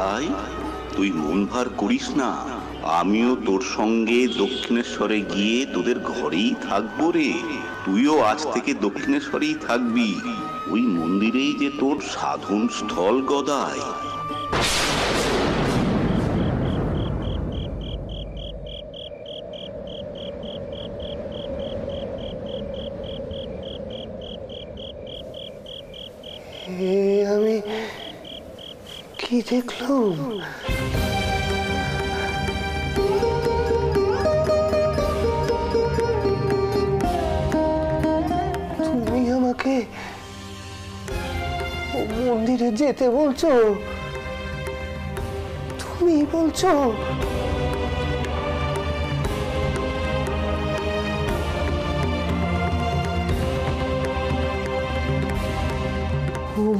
ভাই, তুই মন ভার করিস না, আমিও তোর সঙ্গে দক্ষিণেশ্বরে গিয়ে তোদের ঘরেই থাকবো রে। তুইও আজ থেকে দক্ষিণেশ্বরেই থাকবি, ওই মন্দিরেই যে তোর সাধন স্থল গদাই। আমি কি দেখলাম? তুমি আমাকে মন্দিরে যেতে বলছো? তুমি বলছো?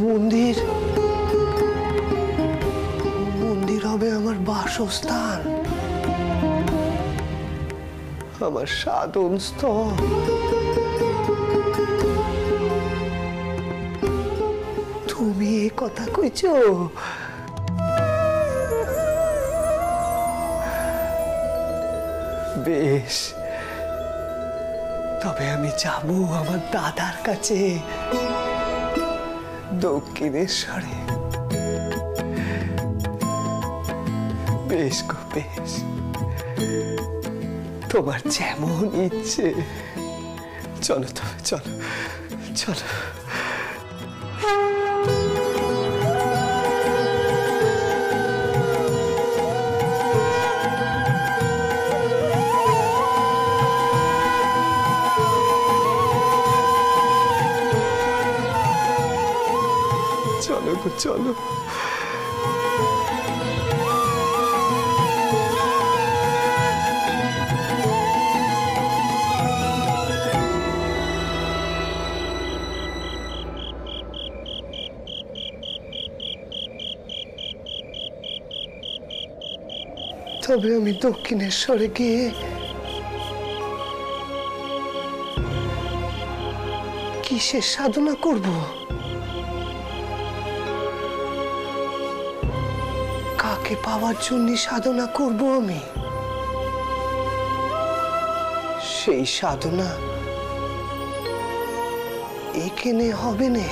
মন্দির হবে আমার বাসস্থান, আমার সাধন স্থল। তুমি এ কথা কইছো? বেশ, তবে আমি যাব আমার দাদার কাছে দক্ষিণেশ্বরে। বেশ গো বেশ, তোমার যেমন ইচ্ছে। চলো তবে, চলো চলো। চলো গো চলো। তবে আমি দক্ষিণেশ্বরে গিয়ে কিসের সাধনা করব? কাকে পাওয়ার জন্য সাধনা করব আমি? সেই সাধনা এখানে হবে না।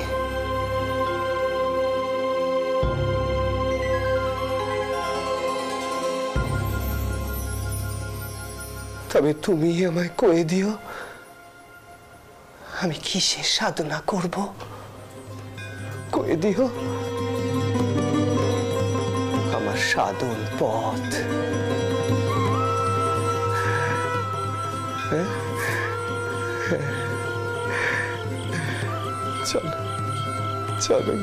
তবে তুমি আমায় কয়ে দিও, আমি কিসের সাধনা করব? কয়ে দিও। আমার সাধন পথ। চলো চলো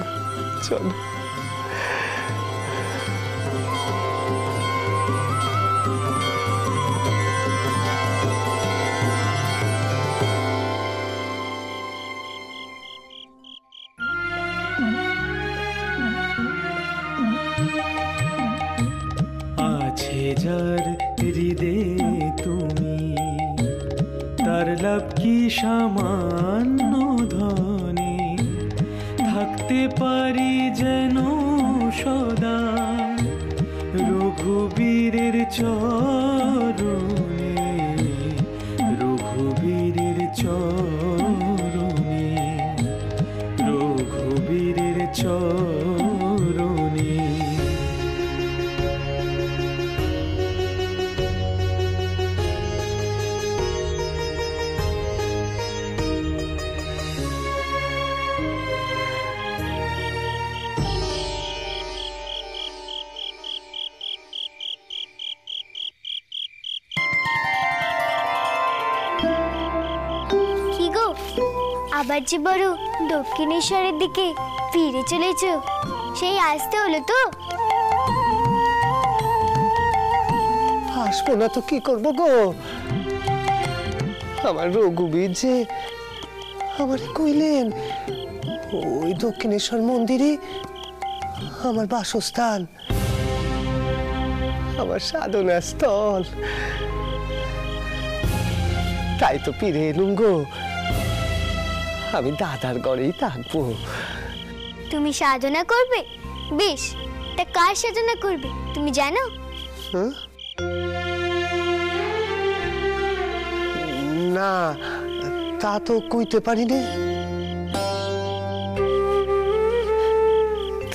চলো। যার হৃদয়ে তুমি, তার লাভ কি সামান্য ধনে, থাকতে পারি যেন সদা রঘুবীরের চরণে, রঘুবীরের চরণে, রঘুবীরের চরণে। আবার যে বড় দক্ষিণেশ্বরের দিকে ফিরে চলেছ, সেই আসতে হলো তো? আসবো না তো কি করবো গো? আমার রঘুবীর যে আমার কইলেন ওই দক্ষিণেশ্বর মন্দিরে আমার বাসস্থান, আমার সাধনা স্থল। তাই তো ফিরে এলুম গো, আমি দাদার ঘরেই থাকবো। তুমি সাধনা করবে? বেশ, বিয়েটা কার সাথে না করবে তুমি জানো? হ্যাঁ? না, তা তো কইতে পারি না।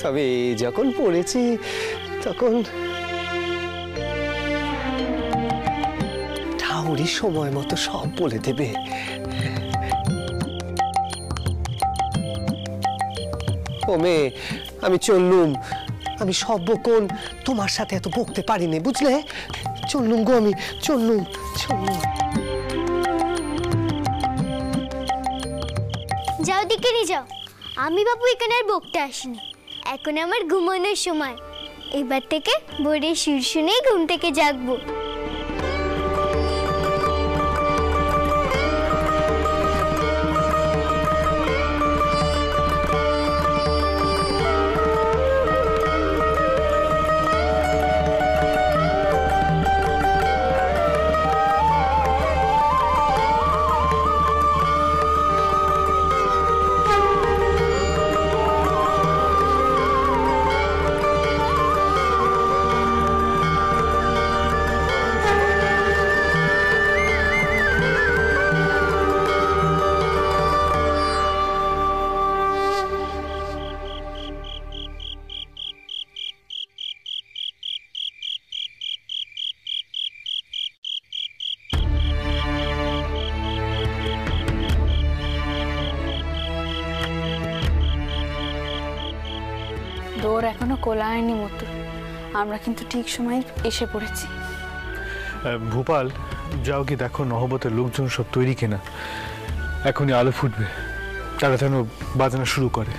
তবে যখন পড়েছি তখন ঠাউরি সময় মতো সব বলে দেবে। ও মেয়ে, আমি চললুম। আমি সব বকন তোমার সাথে এত বকতে পারিনি, বুঝলে? চললুম গো, আমি চললুম। যাও দিকে নিয়ে যাও। আমি বাবু এখানে আর বকতে আসিনি, এখন আমার ঘুমানোর সময়। এবার থেকে ভোরের সুর শুনেই ঘুম থেকে জাগবো। দৌড় এখনো কোলায়নি মতো, আমরা কিন্তু ঠিক সময় এসে পড়েছি। ভোপাল যাও, কি দেখো নহবতের লোকজন সব তৈরি কিনা। এখনই আলো ফুটবে, তারা যেন বাজানো শুরু করে।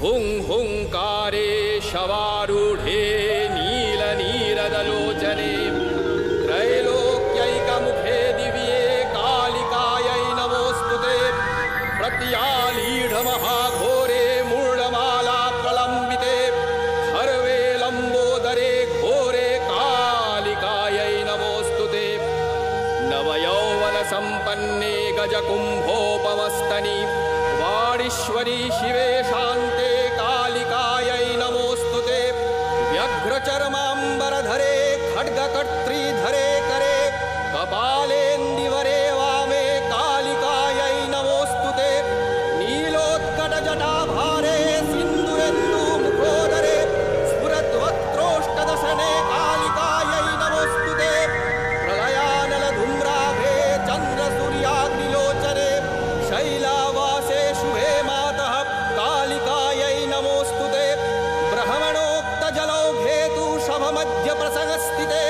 हुं हुंकारे शवारूढे नीलनीरदलोचने त्रैलोक्यैकमुखे दिव्ये कालिकायै नमोऽस्तुते। प्रत्यालीढमहाघोरे मूढमाला प्रलम्बिते खर्वे लम्बोदरे घोरे कालिकायै नमोऽस्तुते। नवयौवनसम्पन्ने गजकुम्भोपमस्तनि वाणीश्वरी शिवे शान्ते कालिकायै नमोऽस्तुते। व्यघ्रचर्माम्बरधरे खड्गकर्त्रीधरे करे कपालेन्दिवरे वामे कालिकायै नमोऽस्तुते। नीलोत्कटजटाभारे सिन्दूरेन्दुमुखोदरे स्फुरद्वक्त्रोष्टदशने कालिकायै नमोऽस्तुते। प्रलयानलधूम्राभे चन्द्रसूर्याग्निलोचने शैलावासे शुभे मातः कालिकायै नमोऽस्तुते। ब्रह्मणोक्तजलौघेतु शभमध्यप्रसंस्थिते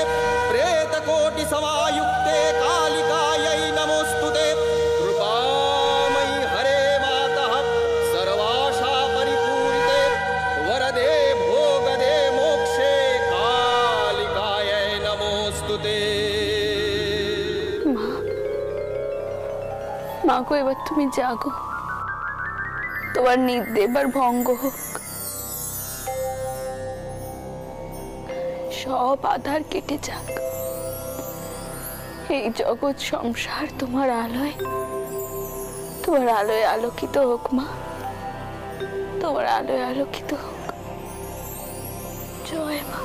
प्रेतकोटिसमायुक्ते कालिकायै नमोऽस्तुते। कृपामयि हरे मातः सर्वाशा परिपूरिते वरदे भोगदे मोक्षे कालिकायै नमोऽस्तुते। মা গো, এবার তুমি জাগো, তোমার নিদ্রা এবার ভঙ্গ হোক। সব আধার কেটে যাক, এই জগৎ সংসার তোমার আলোয় আলোকিত হোক মা, তোমার আলোয় আলোকিত হোক। জয় মা।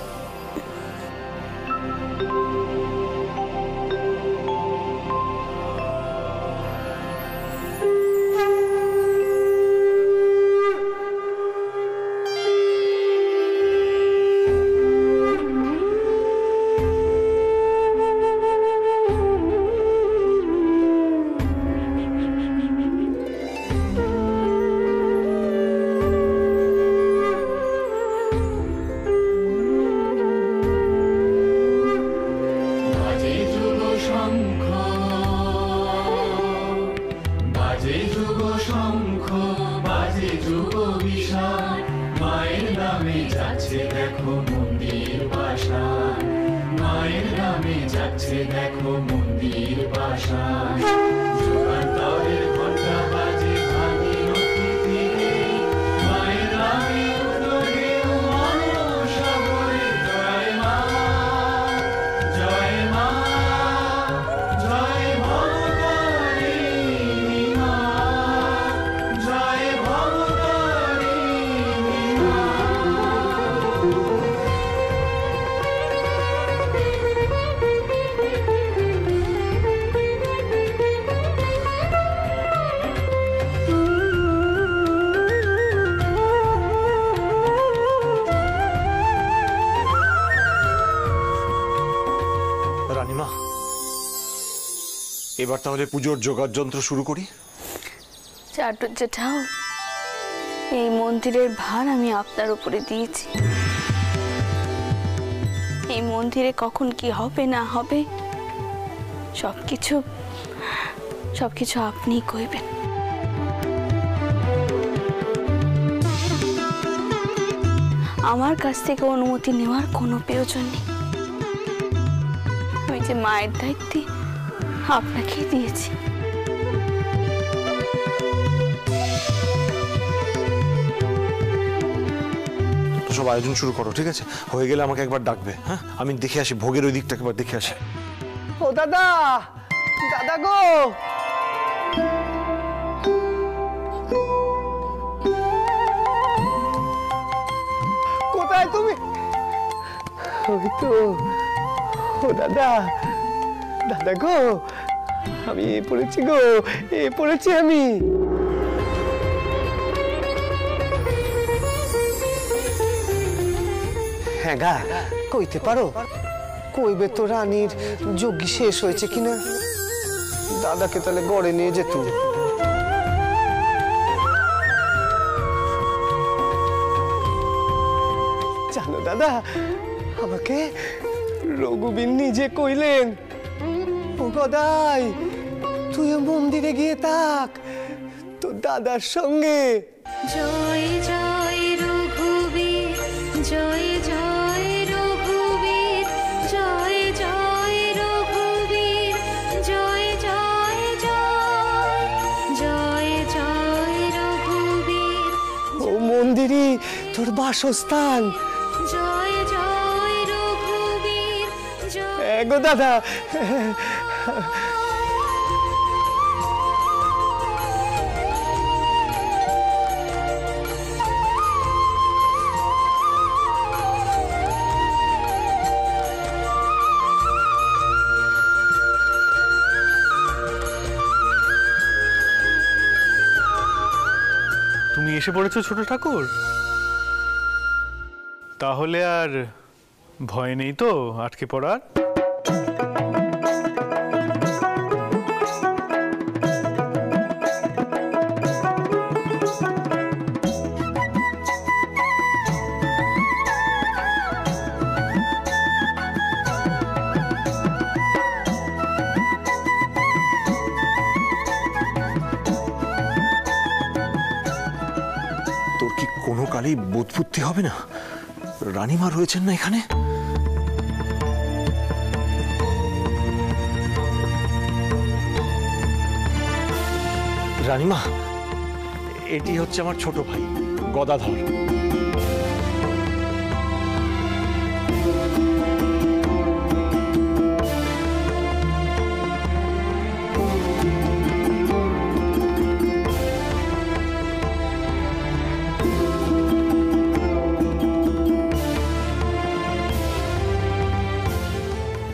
বাজে যুগ শঙ্খ, বাজে যুগ শঙ্খ, বাজে যুগ বিষাদ, মায়ের নামে যাচ্ছে দেখো মন্দির বাসায়, মায়ের নামে যাচ্ছে দেখো মন্দির বাসায়। যুগান্তরের ঘণ্টা বাজে ভাগীরথী তীরে, মায়ের নামে উঠলো ঢেউ মহাসাগরে। জয় মা, জয় মা, জয় ভবতারিণী মা, জয় ভবতারিণী মা। রানীমা, এবার তাহলে পুজোর জোগাড় যন্ত্র শুরু করি। চাটুর জেঠাও, এই মন্দিরের ভার আমি আপনার উপরে দিয়েছি। এই মন্দিরে কখন কি হবে না হবে সবকিছু আপনিই কইবেন। আমার কাছ থেকে অনুমতি নেওয়ার কোনো প্রয়োজন নেই। আমি যে মায়ের দায়িত্বে আপনাকেই দিয়েছি। সব আয়োজন শুরু করো, ঠিক আছে? হয়ে গেলে আমাকে একবার ডাকবে। হ্যাঁ, আমি দেখে আসি, ভোগের ওই দিকটা একবার দেখে আসি। ও দাদা, দাদা গো, কোথায় তুমি? ওই তো, ও দাদা, দাদা গো, আমি পড়েছি গো, পড়েছি আমি। হ্যাঁ গা, কইতে পারো? কইবে তো রানীর যজ্ঞ শেষ হয়েছে কিনা, দাদাকে তাহলে গড়ে নিয়ে যেত। জানো দাদা, আমাকে রঘুবীর নিজে কইলেন, ও গদাই, তুইও মন্দিরে গিয়ে থাক তোর দাদার সঙ্গে। জয় জয় রঘুবীর, জয় জয় রঘুবীর, জয় জয় রঘুবীর, জয় জয় জয়, জয় জয় রঘুবীর। ও মন্দিরই তোর বাসস্থান। জয় জয় রঘুবীর, জয়। গো দাদা, তুমি এসে পড়েছো ছোট ঠাকুর? তাহলে আর ভয় নেই তো আটকে পড়ার? তোর কি কোনো কালেই বোধ বুদ্ধি হবে না? রানীমা রয়েছেন না এখানে? রানীমা, এটি হচ্ছে আমার ছোট ভাই গদাধর।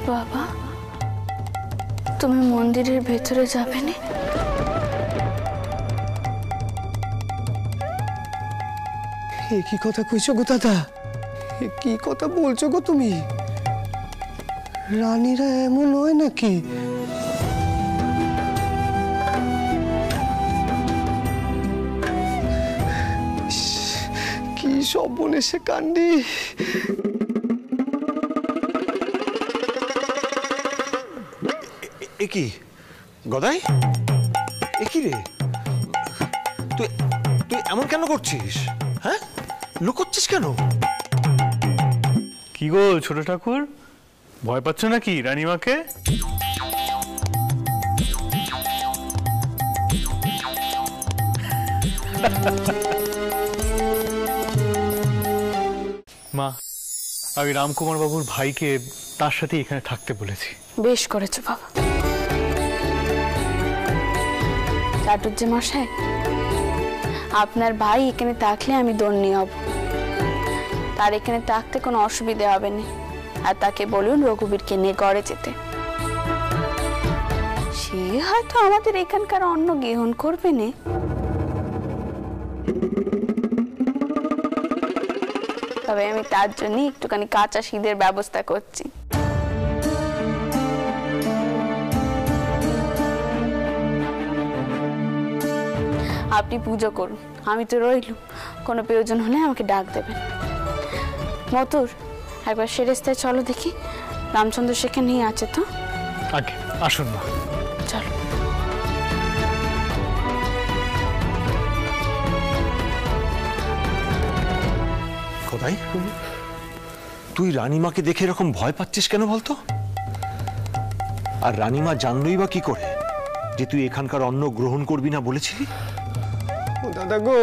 বাবা, তুমি মন্দিরের ভেতরে যাবে না? কি কথা কইছো গো দাদা? কি কথা বলছো গো তুমি? রানীরা এমন হয় নাকি? কি সর্বনেশে কাণ্ডি! এ কি গদাই, এ কি রে, তুই তুই এমন কেন করছিস? হ্যাঁ, লুকোচ্ছিস কেন? কি গো ছোট ঠাকুর, ভয় পাচ্ছ নাকি রানীমাকে? মা, আমি রামকুমার বাবুর ভাইকে তার সাথে এখানে থাকতে বলেছি। বেশ করেছো বাবা। চাটুর্য মশাই, আপনার ভাই এখানে থাকলে আমি দণ্ডি হব। তার এখানে থাকতে কোনো অসুবিধা হবে না। আর তাকে বলুন রঘুবীরকে নিয়ে গড়ে যেতে। সে হয়তো আমাদের এখানকার অন্ন গ্রহণ করবে না। তবে আমি তার জন্য একটুখানি কাঁচা শীতের ব্যবস্থা করছি। আপনি পুজো করুন, আমি তো রইলুম। কোনো প্রয়োজন হলে আমাকে ডাক দেবেন। মতুর, একবার সেরেস্তায় চলো দেখি, রামচন্দ্র সেখানেই আছে তো। আগে আসুন মা, চলো। গদাই, তুই রানীমাকে দেখে এরকম ভয় পাচ্ছিস কেন বলতো? আর রানীমা জানলই বা কি করে যে তুই এখানকার অন্ন গ্রহণ করবি না বলেছিলি? ও দাদা গো,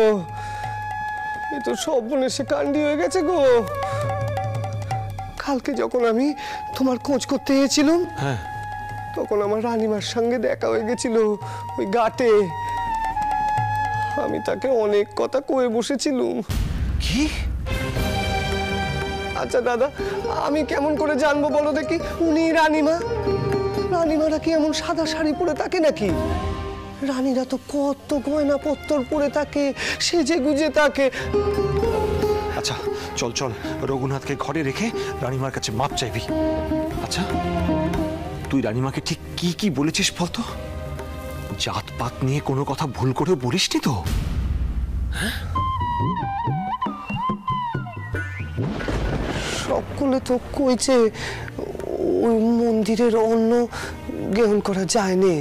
এ তো সর্বনেশে কাণ্ডি হয়ে গেছে গো। কালকে যখন আমি তোমার খোঁজ করতে গিয়েছিলাম, হ্যাঁ, তখন আমার রানীমার সঙ্গে দেখা হয়ে গেছিল ওই ঘাটে। আমি তাকে অনেক কথা কয়ে বসেছিলুম। কি? আচ্ছা দাদা, আমি কেমন করে জানবো বলো দেখি উনি রানীমা? রানীমারা কি এমন সাদা শাড়ি পরে থাকে নাকি? রানীরা তো কত গয়না পত্তর পরে থাকে, সেজে গুজে থাকে। আচ্ছা চল চল, রঘুনাথকে ঘরে রেখে রানীমার কাছে মাপ চাইবি। আচ্ছা, তুই রানীমাকে ঠিক কি কি বলেছিস বলতো? জাতপাত নিয়ে কোনো কথা ভুল করে বলিসনি তো? সকলে তো কইছে ওই মন্দিরের অন্ন গ্রহণ করা যায়নি।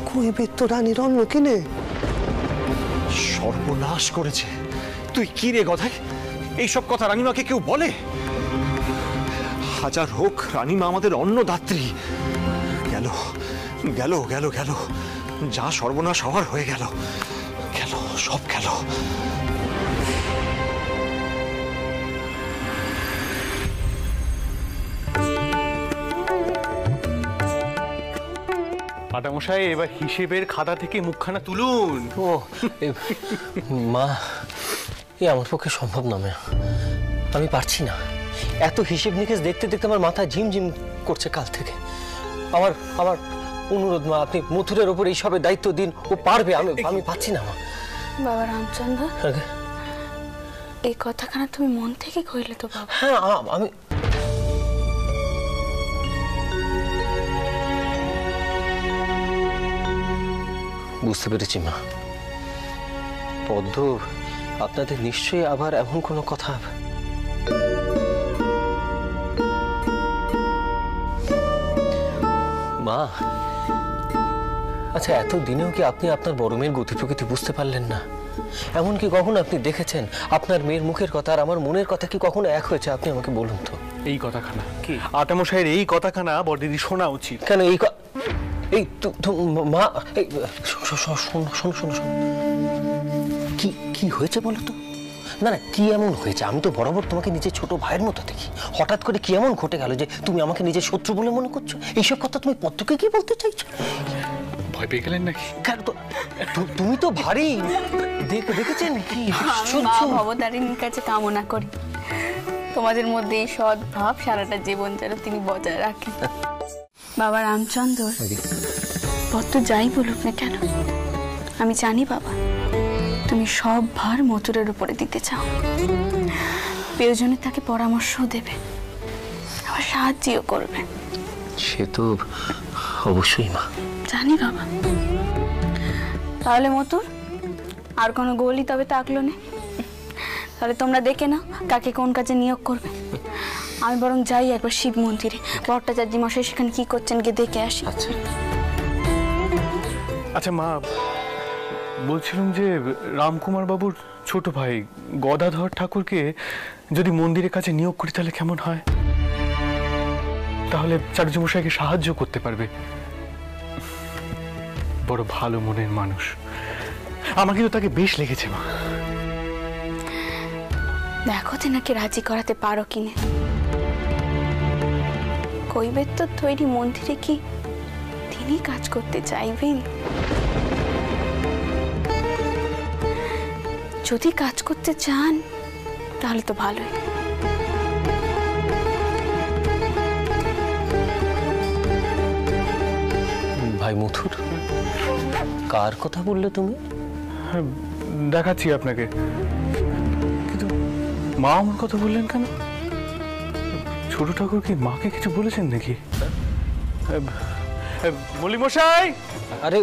কইবে তো রানীর অন্ন কিনে। সর্বনাশ করেছে। তুই কি রে গধাই, এইসব কথা রানীমাকে কেউ বলে? হাজার হোক রানীমা আমাদের অন্নদাত্রী। গেল গেল গেল গেল, যা সর্বনাশ হওয়ার হয়ে গেল, গেল সব গেল। পাটামশাই, এবার হিসেবের খাতা থেকে মুখখানা তুলুন। ও মা, এ আমার পক্ষে সম্ভব না। আমি পারছি না। এত হিসেব নিকেশ দেখতে দেখতে আমার মাথা ঝিমঝিম করছে কাল থেকে। আমার অনুরোধ মা, আপনি মথুরের ওপর এইসবের দায়িত্ব দিন, ও পারবে। আমি পাচ্ছি না মা। বাবা রামচন্দ্র, এই কথাখানা তুমি মন থেকে কইলে তো বাবা? হ্যাঁ, আমি বুঝতে পেরেছি মা। পদ্ম, আপনাদের নিশ্চয়ই আবার এমন কোনো কথা। মা, আচ্ছা, এত দিনেও কি আপনি আপনার বড় মেয়ের গতি প্রকৃতি বুঝতে পারলেন না? এমনকি কখনো আপনি দেখেছেন আপনার মেয়ের মুখের কথা আর আমার মনের কথা কি কখনো এক হয়েছে? আপনি আমাকে বলুন তো। এই কথাখানা কি আটামশাইয়ের, এই কথাখানা বড়দিদি শোনা উচিত। কেন এই মা, শোনো, কি হয়েছে বলো তো? না না, কি এমন হয়েছে? আমি তো বরাবর তোমাকে নিজের ছোট ভাইয়ের মতো দেখি। হঠাৎ করে কি এমন ঘটে গেল যে তুমি আমাকে নিজের শত্রু বলে মনে করছো? এইসব কথা তুমি পদ্মকে কি বলতে চাইছো? ভয় পেয়ে গেলেন নাকি? তুমি তো ভারী, দেখেছেন কি? ভবতারিণীর কাছে কামনা করি তোমাদের মধ্যে এই সৎ ভাব সারাটা জীবন যেন তিনি বজায় রাখেন। বাবা রামচন্দ্র, পদ্ম যাই বলুক না কেন, আমি জানি বাবা তুমি সব ভার মথুরের উপরে দিতে চাও। প্রয়োজনে তাকে পরামর্শও দেবে, আবার সাহায্যও করবে। সে তো অবশ্যই মা, জানি বাবা। তাহলে মথুর, আর কোনো গোলই তবে থাকলো না। তাহলে তোমরা দেখে নাও কাকে কোন কাজে নিয়োগ করবে। আমি বরং যাই একবার শিব মন্দিরে, ভট্টাচার্য মশাই সেখানে কি করছেন গিয়ে দেখে আসি। আচ্ছা আচ্ছা মা, বলছিলাম যে রামকুমার বাবুর ছোট ভাই গদাধর ঠাকুরকে যদি মন্দিরের কাছে নিয়োগ করি তাহলে কেমন হয়? তাহলে চাটুর্য মশাইকে সাহায্য করতে পারবে। বড় ভালো মনের মানুষ, আমার কিন্তু তাকে বেশ লেগেছে মা। দেখো তেনাকে রাজি করাতে পারো কিনা। কৈবেত্য তৈরি মন্দিরে কি তিনি কাজ করতে চাইবেন? যদি কাজ করতে চান তাহলে তো ভালোই। ভাই মথুর, কার কথা বললে তুমি? দেখাচ্ছি আপনাকে। কিন্তু মা আমার কথা বললেন কেন? ছোট ঠাকুর কি মাকে কিছু বলেছেন নাকি? মল্লিক মশাই, আরে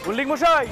মল্লিক মশাই,